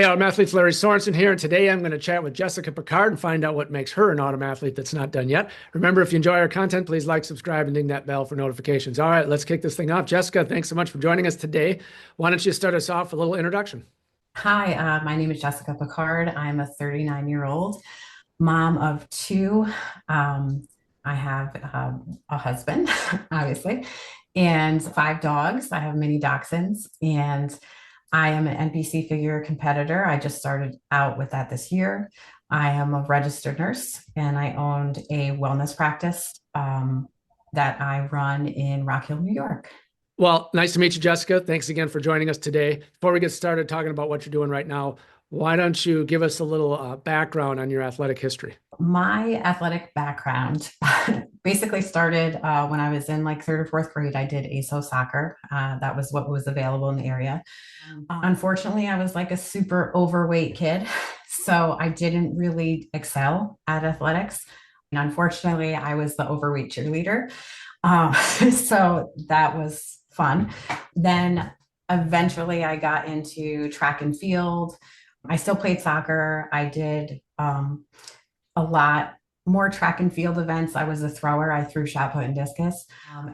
Hey, Autumn Athletes, Larry Sorensen here, and today I'm going to chat with Jessica Picard and find out what makes her an Autumn Athlete that's not done yet. Remember, if you enjoy our content, please like, subscribe, and ding that bell for notifications. All right, let's kick this thing off. Jessica, thanks so much for joining us today. Why don't you start us off with a little introduction? Hi, my name is Jessica Picard. I'm a 39-year-old mom of two. Um, I have a husband, obviously, and five dogs. I have mini dachshunds, and I am an NPC figure competitor. I just started out with that this year. I am a registered nurse, and I owned a wellness practice that I run in Rock Hill, New York. Well, nice to meet you, Jessica. Thanks again for joining us today. Before we get started talking about what you're doing right now, why don't you give us a little background on your athletic history? My athletic background basically started when I was in like third or fourth grade. I did ASO soccer. That was what was available in the area. Unfortunately, I was like a super overweight kid, so I didn't really excel at athletics. And unfortunately, I was the overweight cheerleader. So that was fun. Then eventually, I got into track and field. I still played soccer. I did a lot more track and field events. I was a thrower. I threw shot put and discus.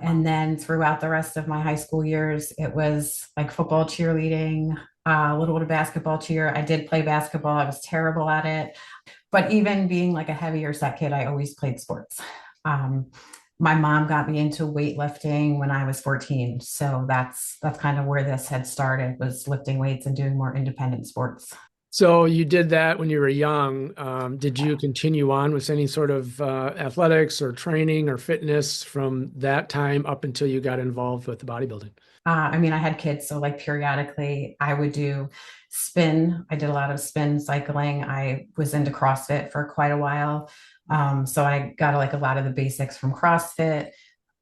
And then throughout the rest of my high school years, it was like football, cheerleading, a little bit of basketball cheer. I did play basketball. I was terrible at it. But even being like a heavier set kid, I always played sports. Um, my mom got me into weightlifting when I was 14. So that's kind of where this had started, was lifting weights and doing more independent sports. So you did that when you were young. Did you continue on with any sort of athletics or training or fitness from that time up until you got involved with the bodybuilding? I mean, I had kids, so like periodically I would do spin. I did a lot of spin cycling. I was into CrossFit for quite a while. So I got like a lot of the basics from CrossFit,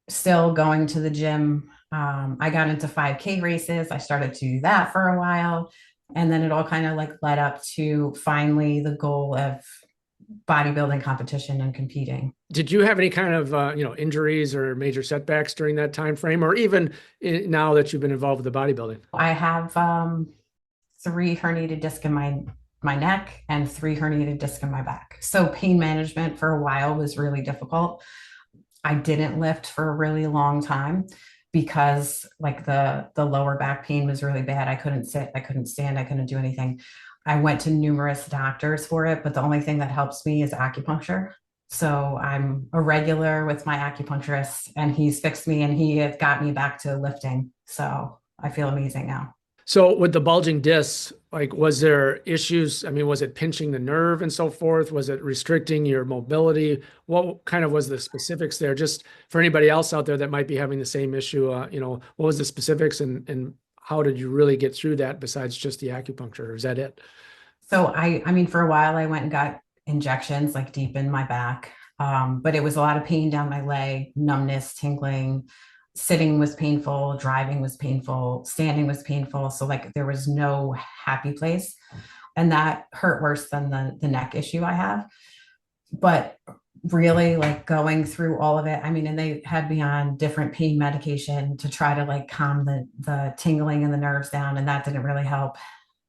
still going to the gym. I got into 5K races. I started to do that for a while. And then it all kind of like led up to finally the goal of bodybuilding competition and competing. Did you have any kind of injuries or major setbacks during that time frame, or even now that you've been involved with the bodybuilding? I have three herniated disc in my neck and three herniated disc in my back. So pain management for a while was really difficult. I didn't lift for a really long time because like the lower back pain was really bad. I couldn't sit, I couldn't stand, I couldn't do anything. I went to numerous doctors for it, but the only thing that helps me is acupuncture. So I'm a regular with my acupuncturist, and he's fixed me and he has got me back to lifting. So I feel amazing now. So with the bulging discs, like was there issues? I mean, was it pinching the nerve and so forth? Was it restricting your mobility? What kind of was the specifics there? Just for anybody else out there that might be having the same issue, what was the specifics and how did you really get through that besides just the acupuncture? Or is that it? So I mean, for a while I went and got injections like deep in my back. But it was a lot of pain down my leg, numbness, tingling. Sitting was painful, driving was painful, standing was painful. So like there was no happy place. And that hurt worse than the neck issue I have. But really like going through all of it, I mean, and they had me on different pain medication to try to like calm the tingling and the nerves down, and that didn't really help.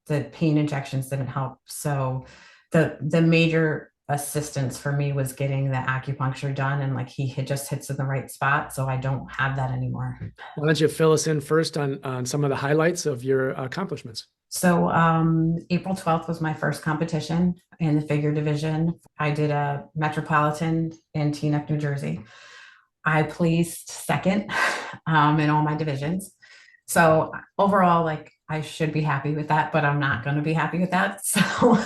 The pain injections didn't help. So the major assistance for me was getting the acupuncture done, and like he had just hits in the right spot. So I don't have that anymore. Why don't you fill us in first on some of the highlights of your accomplishments? So April 12th was my first competition in the figure division. I did a metropolitan in Teaneck, New Jersey. I placed second in all my divisions. So overall, like I should be happy with that, but I'm not going to be happy with that. So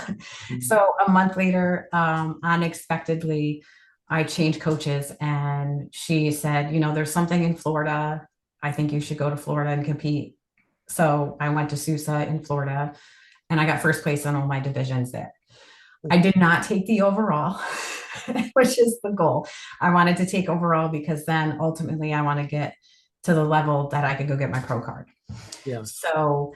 a month later, unexpectedly, I changed coaches, and she said, there's something in Florida. I think you should go to Florida and compete. So I went to Susa in Florida, and I got first place in all my divisions there. I did not take the overall, which is the goal. I wanted to take overall because then ultimately I want to get to the level that I could go get my pro card. Yeah. So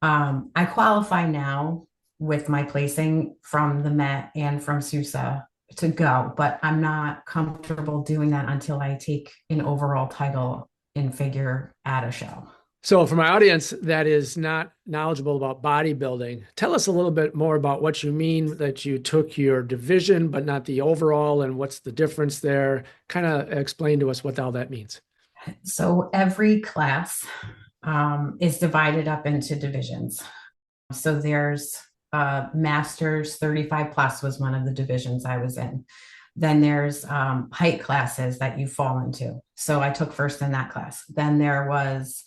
I qualify now with my placing from the Met and from Susa to go, but I'm not comfortable doing that until I take an overall title in figure at a show. So, for my audience that is not knowledgeable about bodybuilding, tell us a little bit more about what you mean that you took your division, but not the overall, and what's the difference there. Kind of explain to us what all that means. So every class is divided up into divisions. So there's Masters 35 plus was one of the divisions I was in. Then there's height classes that you fall into. So I took first in that class. Then there's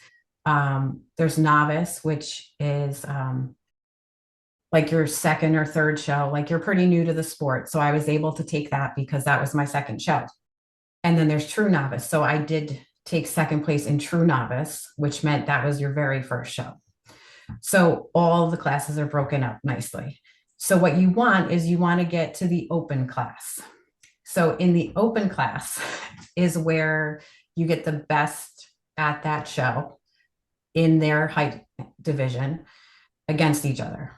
novice, which is like your second or third show, like you're pretty new to the sport. So I was able to take that because that was my second show. And then there's true novice. So I did take second place in true novice, which meant that was your very first show. So all the classes are broken up nicely. So what you want is you want to get to the open class. So in the open class is where you get the best at that show in their height division against each other.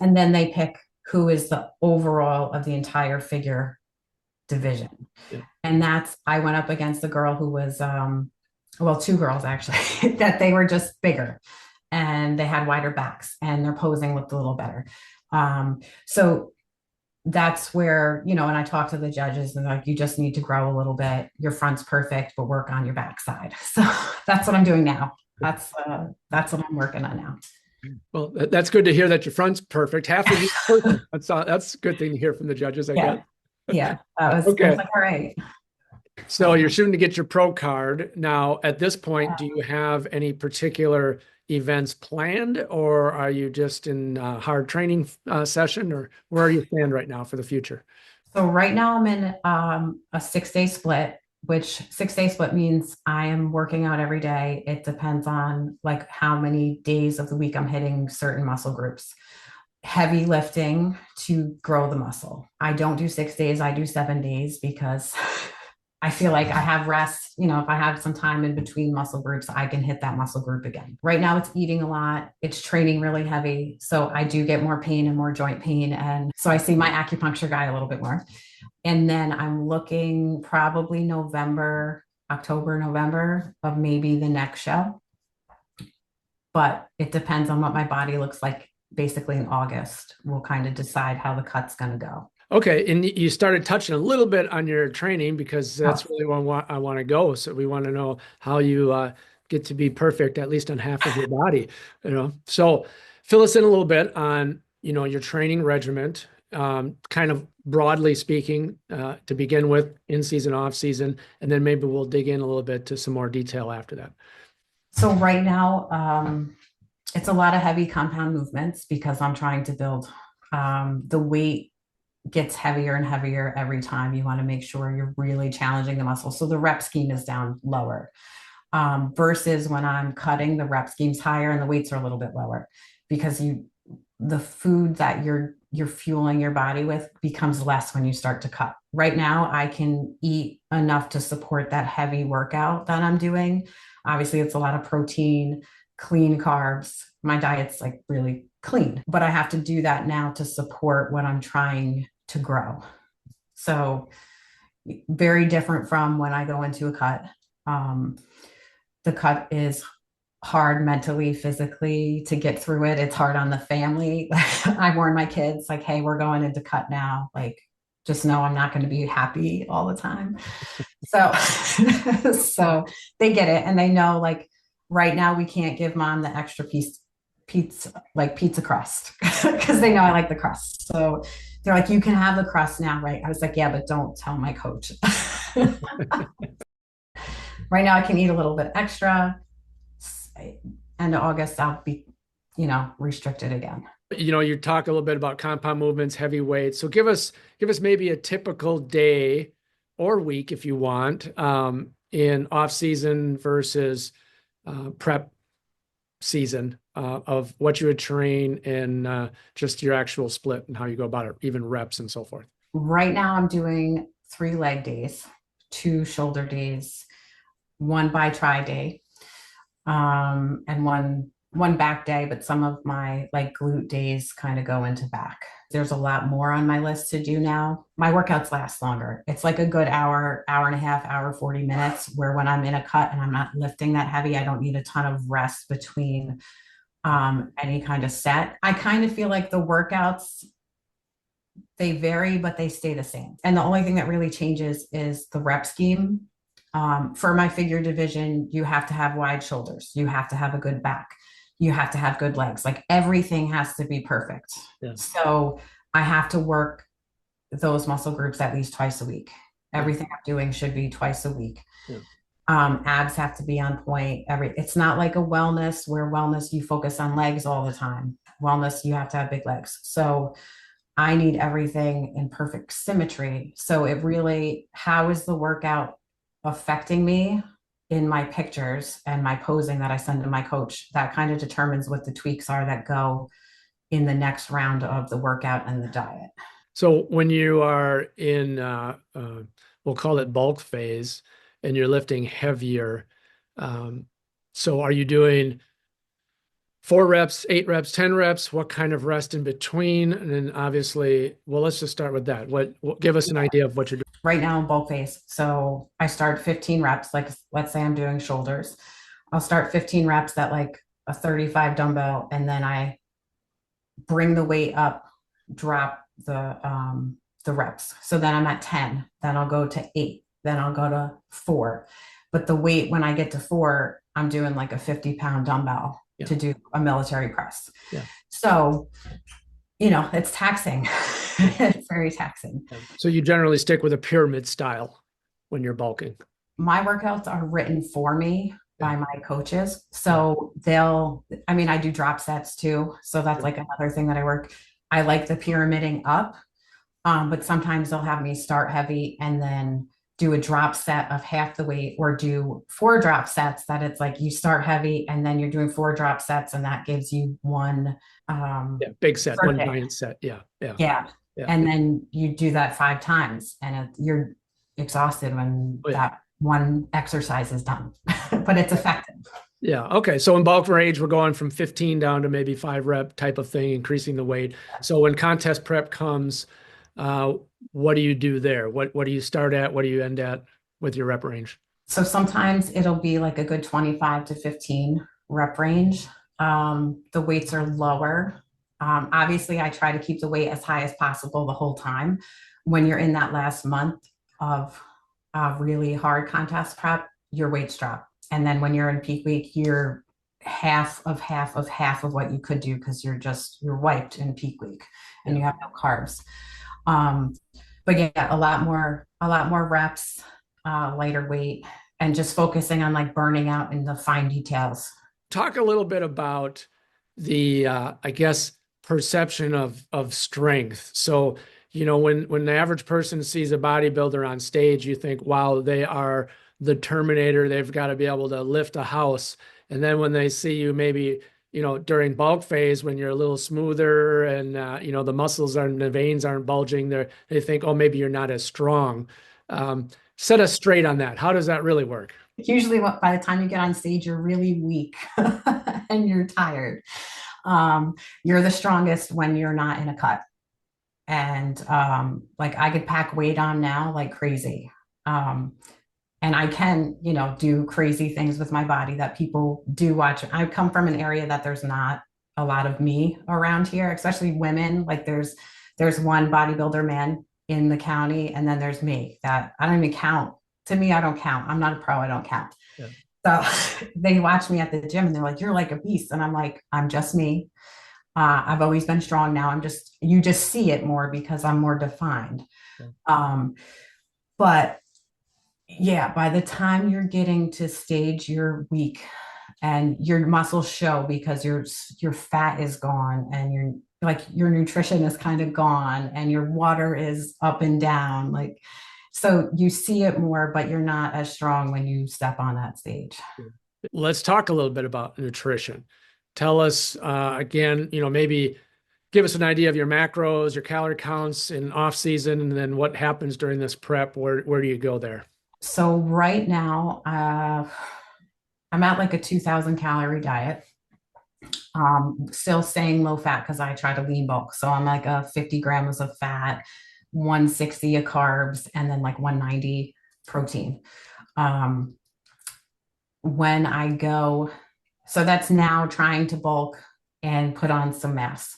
And then they pick who is the overall of the entire figure division. Yeah. And I went up against a girl who was, well, two girls actually, that they were just bigger and they had wider backs and their posing looked a little better. So that's where, and I talked to the judges and like, you just need to grow a little bit. Your front's perfect, but work on your backside. So that's what I'm doing now. That's what I'm working on now. Well, that's good to hear that your front's perfect. Half of you perfect. That's a good thing to hear from the judges, I guess. Yeah. That was, okay. I was like, all right. So you're shooting to get your pro card. Now, at this point, do you have any particular events planned, or are you just in a hard training session, or where are you stand right now for the future? So right now I'm in a 6-day split, which 6-day split means I am working out every day. It depends on like how many days of the week I'm hitting certain muscle groups. Heavy lifting to grow the muscle. I don't do 6 days, I do 7 days because I feel like I have rest. If I have some time in between muscle groups, I can hit that muscle group again. Right now, it's eating a lot. It's training really heavy. So I do get more pain and more joint pain. And so I see my acupuncture guy a little bit more. And then I'm looking probably October, November of maybe the next show. But it depends on what my body looks like basically in August. We'll kind of decide how the cut's going to go. Okay, and you started touching a little bit on your training because that's really what I want to go. So we want to know how you get to be perfect, at least on half of your body. So fill us in a little bit on your training regimen, kind of broadly speaking, to begin with, in season, off season, and then maybe we'll dig in a little bit to some more detail after that. So right now, it's a lot of heavy compound movements because I'm trying to build. The weight gets heavier and heavier every time. You want to make sure you're really challenging the muscle. So the rep scheme is down lower versus when I'm cutting, the rep scheme's higher and the weights are a little bit lower because the food that you're fueling your body with becomes less when you start to cut. Right now, I can eat enough to support that heavy workout that I'm doing. Obviously, it's a lot of protein, clean carbs. My diet's like really clean, but I have to do that now to support what I'm trying to grow. So very different from when I go into a cut. The cut is hard mentally, physically to get through it. It's hard on the family. I warn my kids like, hey, we're going into cut now. Like, just know I'm not going to be happy all the time. So, so they get it. And they know like right now we can't give mom the extra pizza crust because they know I like the crust. So they're like, you can have the crust now, right? I was like, yeah, but don't tell my coach. Right now I can eat a little bit extra. End of August, I'll be, restricted again. You talk a little bit about compound movements, heavy weights. So give us maybe a typical day or week, if you want, in off season versus prep season, of what you would train and just your actual split and how you go about it, even reps and so forth. Right now I'm doing 3 leg days, 2 shoulder days, 1 bi-tri day, and 1 one back day, but some of my like glute days kind of go into back. There's a lot more on my list to do now. My workouts last longer. It's like a good hour, hour and a half, hour, 40 minutes, where when I'm in a cut and I'm not lifting that heavy, I don't need a ton of rest between any kind of set. I kind of feel like the workouts, they vary, but they stay the same. And the only thing that really changes is the rep scheme. For my figure division, you have to have wide shoulders. You have to have a good back. You have to have good legs. Like everything has to be perfect. Yeah. So I have to work those muscle groups at least twice a week. Everything I'm doing should be twice a week. Yeah. Abs have to be on point. It's not like a wellness where wellness you focus on legs all the time. Wellness, you have to have big legs. So I need everything in perfect symmetry. So it really, how is the workout affecting me in my pictures and my posing that I send to my coach? That kind of determines what the tweaks are that go in the next round of the workout and the diet. So when you are in, we'll call it bulk phase, and you're lifting heavier, so are you doing 4 reps, 8 reps, 10 reps? What kind of rest in between? And then obviously, well, let's just start with that. What give us an idea of what you're doing. Right now in bulk phase. So I start 15 reps, like let's say I'm doing shoulders. I'll start 15 reps at like a 35 dumbbell, and then I bring the weight up, drop the reps. So then I'm at 10, then I'll go to 8, then I'll go to 4. But the weight when I get to 4, I'm doing like a 50-pound dumbbell to do a military press. Yeah. So, it's taxing. It's very taxing. So you generally stick with a pyramid style when you're bulking. My workouts are written for me by my coaches. So I do drop sets too. So that's like another thing that I work. I like the pyramiding up, but sometimes they'll have me start heavy and then do a drop set of half the weight, or do 4 drop sets that it's like you start heavy and then you're doing 4 drop sets, and that gives you one big set, one giant set. Yeah. And then you do that 5 times, and you're exhausted when that one exercise is done, but it's effective. Yeah. Okay. So in bulk range, we're going from 15 down to maybe 5 rep type of thing, increasing the weight. So when contest prep comes, what do you do there? What do you start at? What do you end at with your rep range? So sometimes it'll be like a good 25 to 15 rep range. The weights are lower. Obviously, I try to keep the weight as high as possible the whole time. When you're in that last month of really hard contest prep, your weights drop. And then when you're in peak week, you're half of what you could do, because you're wiped in peak week and you have no carbs. But yeah, a lot more reps, lighter weight, and just focusing on like burning out in the fine details. Talk a little bit about the, I guess, perception of strength. So, when the average person sees a bodybuilder on stage, you think, wow, they are the Terminator. They've got to be able to lift a house. And then when they see you maybe, during bulk phase, when you're a little smoother and, the muscles aren't, the veins aren't bulging there, they think, oh, maybe you're not as strong. Set us straight on that. How does that really work? Usually by the time you get on stage, you're really weak and you're tired. You're the strongest when you're not in a cut. And like I could pack weight on now like crazy. And I can, do crazy things with my body that people do watch. I come from an area that there's not a lot of me around here, especially women. Like there's one bodybuilder man in the county, and then there's me that I don't even count. To me, I don't count. I'm not a pro. I don't count. Yeah. So they watch me at the gym and they're like, you're like a beast. And I'm like, I'm just me. I've always been strong. Now you just see it more because I'm more defined. Yeah. But yeah, by the time you're getting to stage, you're weak and your muscles show because your fat is gone, and your nutrition is kind of gone, and your water is up and down. Like, so you see it more, but you're not as strong when you step on that stage. Let's talk a little bit about nutrition. Tell us again, maybe give us an idea of your macros, your calorie counts in off season, and then what happens during this prep. Where do you go there? So right now, I'm at like a 2,000 calorie diet. Still staying low fat because I try to lean bulk. So I'm like a 50 grams of fat, 160 of carbs, and then like 190 protein. Um, when I go, so that's now trying to bulk and put on some mass.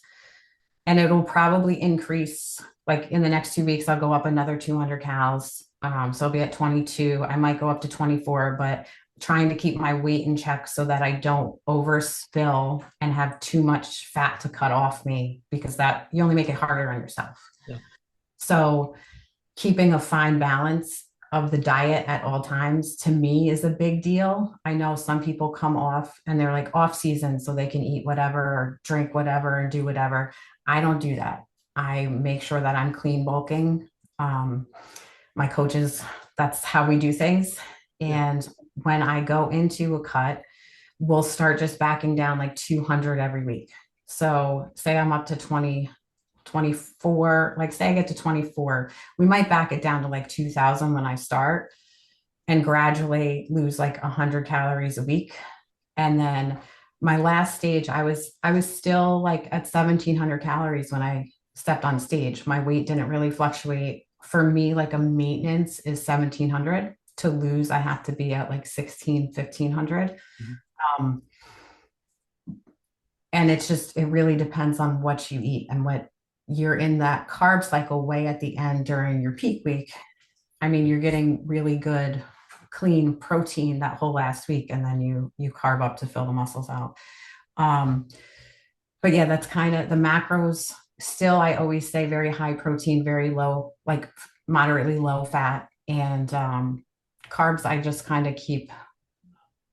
And it'll probably increase like in the next 2 weeks, I'll go up another 200 calories. So I'll be at 22. I might go up to 24, but trying to keep my weight in check so that I don't overspill and have too much fat to cut off me because that you only make it harder on yourself. Yeah. So keeping a fine balance of the diet at all times to me is a big deal. I know some people come off and they're like off season so they can eat whatever or drink whatever and do whatever. I don't do that. I make sure that I'm clean bulking. Um, my coaches, that's how we do things. Yeah. And when I go into a cut, we'll start just backing down like 200 every week. So say I'm up to 20, 24, like say I get to 24, we might back it down to like 2000 when I start and gradually lose like 100 calories a week. And then my last stage, I was still like at 1700 calories when I stepped on stage. My weight didn't really fluctuate. For me, like a maintenance is 1700. To lose, I have to be at like 16, 1500. Mhm. Um, and it really depends on what you eat and what you're in that carb cycle way at the end during your peak week. I mean, you're getting really good clean protein that whole last week, and then you carb up to fill the muscles out. Um, but yeah, that's kind of the macros. Still, I always say very high protein, very low, like moderately low fat, and carbs. I just kind of keep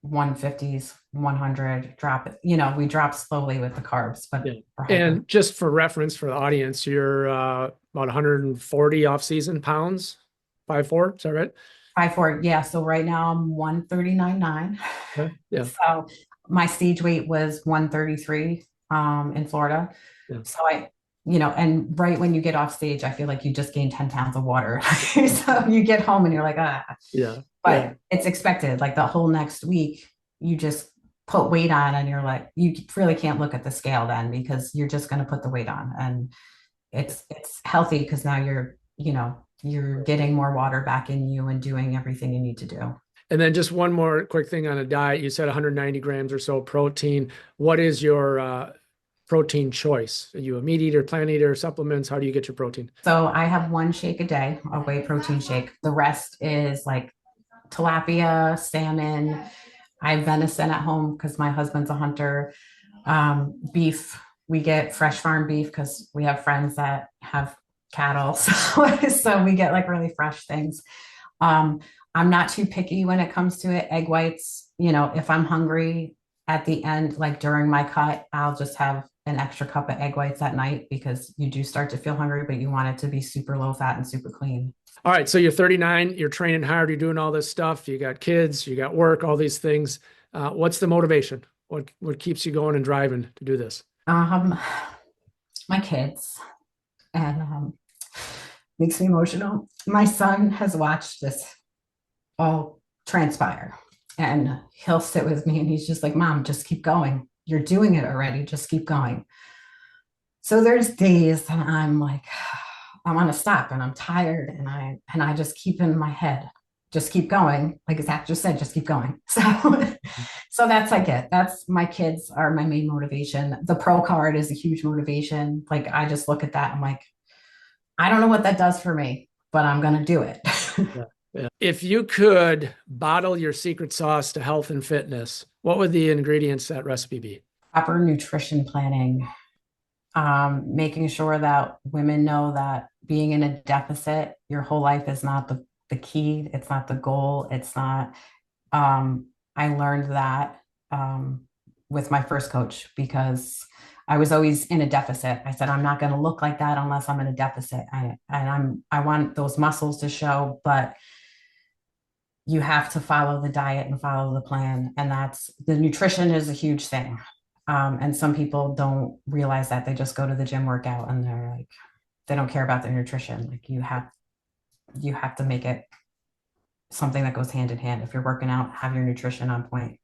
150s, 100. Drop it. We drop slowly with the carbs, but Yeah. for hyper And just for reference for the audience, you're about 140 off season pounds, 5'4", is that right? 5'4". Yeah. So right now I'm 139.9. Okay. Yeah. So my stage weight was 133 in Florida. Yeah. So and right when you get off stage, I feel like you just gained 10 pounds of water. So you get home and you're like, ah, Yeah. Yeah. but it's expected. Like the whole next week, you just put weight on and you're like, you really can't look at the scale then because you're just going to put the weight on. And it's healthy because now you're getting more water back in you and doing everything you need to do. And then just one more quick thing on a diet. You said 190 grams or so protein. What is your protein choice? Are you a meat eater, plant eater, supplements? How do you get your protein? So I have one shake a day, a whey protein shake. The rest is like tilapia, salmon. I have venison at home because my husband's a hunter. Beef, we get fresh farm beef because we have friends that have cattle. So we get like really fresh things. Um, I'm not too picky when it comes to it. Egg whites, if I'm hungry at the end, like during my cut, I'll just have an extra cup of egg whites at night because you do start to feel hungry, but you want it to be super low fat and super clean. All right. So you're 39, you're training hard, you're doing all this stuff. You got kids, you got work, all these things. What's the motivation? What keeps you going and driving to do this? Um, my kids, and makes me emotional. My son has watched this all transpire, and he'll sit with me and he's just like, Mom, just keep going. You're doing it already. Just keep going. So there's days that I'm like, I want to stop and I'm tired and I just keep in my head, just keep going. Like Zach just said, just keep going. So that's like it. That's my kids are my main motivation. The pro card is a huge motivation. Like I just look at that. I'm like, I don't know what that does for me, but I'm gonna do it. Yeah. Yeah. If you could bottle your secret sauce to health and fitness, what would the ingredients that recipe be? Proper nutrition planning, making sure that women know that being in a deficit your whole life is not the key. It's not the goal. It's not. I learned that with my first coach because I was always in a deficit. I said, I'm not going to look like that unless I'm in a deficit. I want those muscles to show, but you have to follow the diet and follow the plan. And that's the nutrition is a huge thing. And some people don't realize that they just go to the gym workout and they're like, they don't care about their nutrition. Like you have to make it something that goes hand in hand. If you're working out, have your nutrition on point.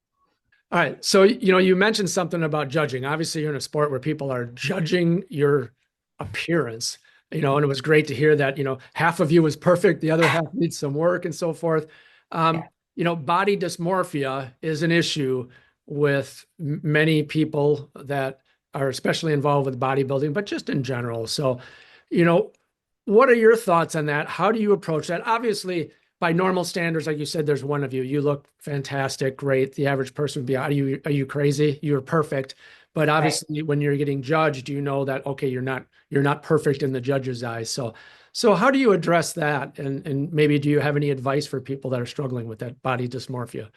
All right. So, you mentioned something about judging. Obviously, you're in a sport where people are judging your appearance, and it was great to hear that, half of you was perfect, the other half needs some work and so forth. Yeah. Body dysmorphia is an issue with many people that are especially involved with bodybuilding, but just in general. So, you know, what are your thoughts on that? How do you approach that? Obviously, by normal standards, like you said, there's one of you. You look fantastic, great. The average person would be, are you crazy? You're perfect. But Right. obviously, when you're getting judged, you know that okay, you're not perfect in the judge's eyes. So how do you address that? And maybe do you have any advice for people that are struggling with that body dysmorphia?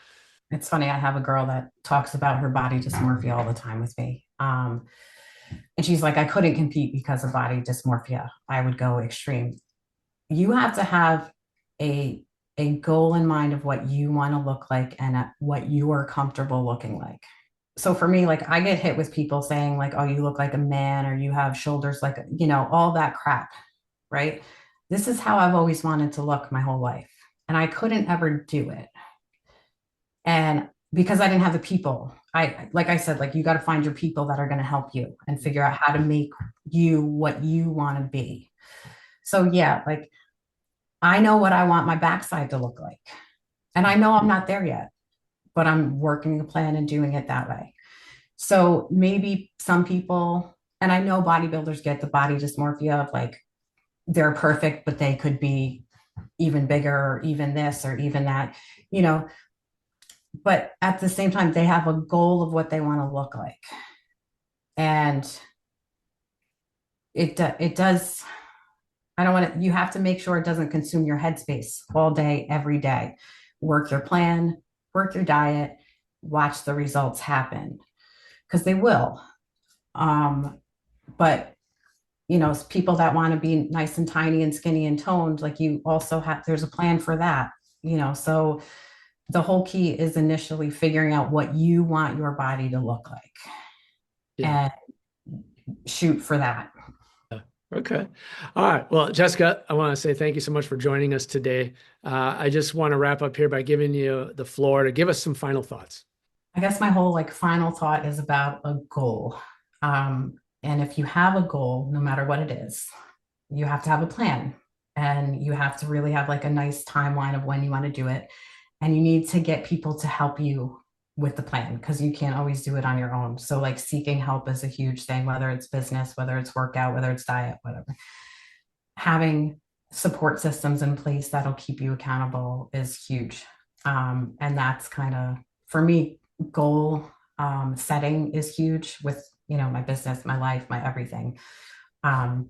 It's funny. I have a girl that talks about her body dysmorphia all the time with me. And she's like, I couldn't compete because of body dysmorphia. I would go extreme. You have to have a a goal in mind of what you want to look like and what you are comfortable looking like. So for me, like I get hit with people saying like, oh, you look like a man or you have shoulders like, all that crap, right? This is how I've always wanted to look my whole life. And I couldn't ever do it. And because I didn't have the people, like I said, like you got to find your people that are going to help you and figure out how to make you what you want to be. So yeah, like I know what I want my backside to look like. And I know I'm not there yet, but I'm working a plan and doing it that way. So maybe some people, and I know bodybuilders get the body dysmorphia of like they're perfect, but they could be even bigger or even this or even that, you know, but at the same time, they have a goal of what they want to look like. And it does, I don't want to, you have to make sure it doesn't consume your headspace all day, every day. Work your plan, work your diet, watch the results happen because they will. But people that want to be nice and tiny and skinny and toned, like you also have, there's a plan for that, so the whole key is initially figuring out what you want your body to look like Yeah. and shoot for that. Okay. All right. Well, Jessica, I want to say thank you so much for joining us today. I just want to wrap up here by giving you the floor to give us some final thoughts. I guess my whole like final thought is about a goal. And if you have a goal, no matter what it is, you have to have a plan and you have to really have like a nice timeline of when you want to do it. And you need to get people to help you with the plan because you can't always do it on your own. So like seeking help is a huge thing, whether it's business, whether it's workout, whether it's diet, whatever. Having support systems in place that'll keep you accountable is huge. And that's kind of, for me, goal setting is huge with, my business, my life, my everything. Um,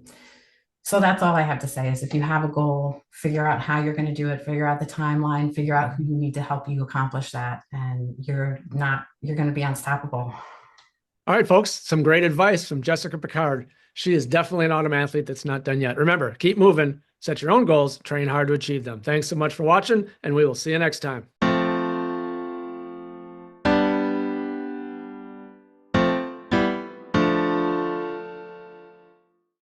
so that's all I have to say is if you have a goal, figure out how you're going to do it, figure out the timeline, figure out who you need to help you accomplish that. And you're going to be unstoppable. All right, folks, some great advice from Jessica Picard. She is definitely an autumn athlete that's not done yet. Remember, keep moving, set your own goals, train hard to achieve them. Thanks so much for watching, and we will see you next time.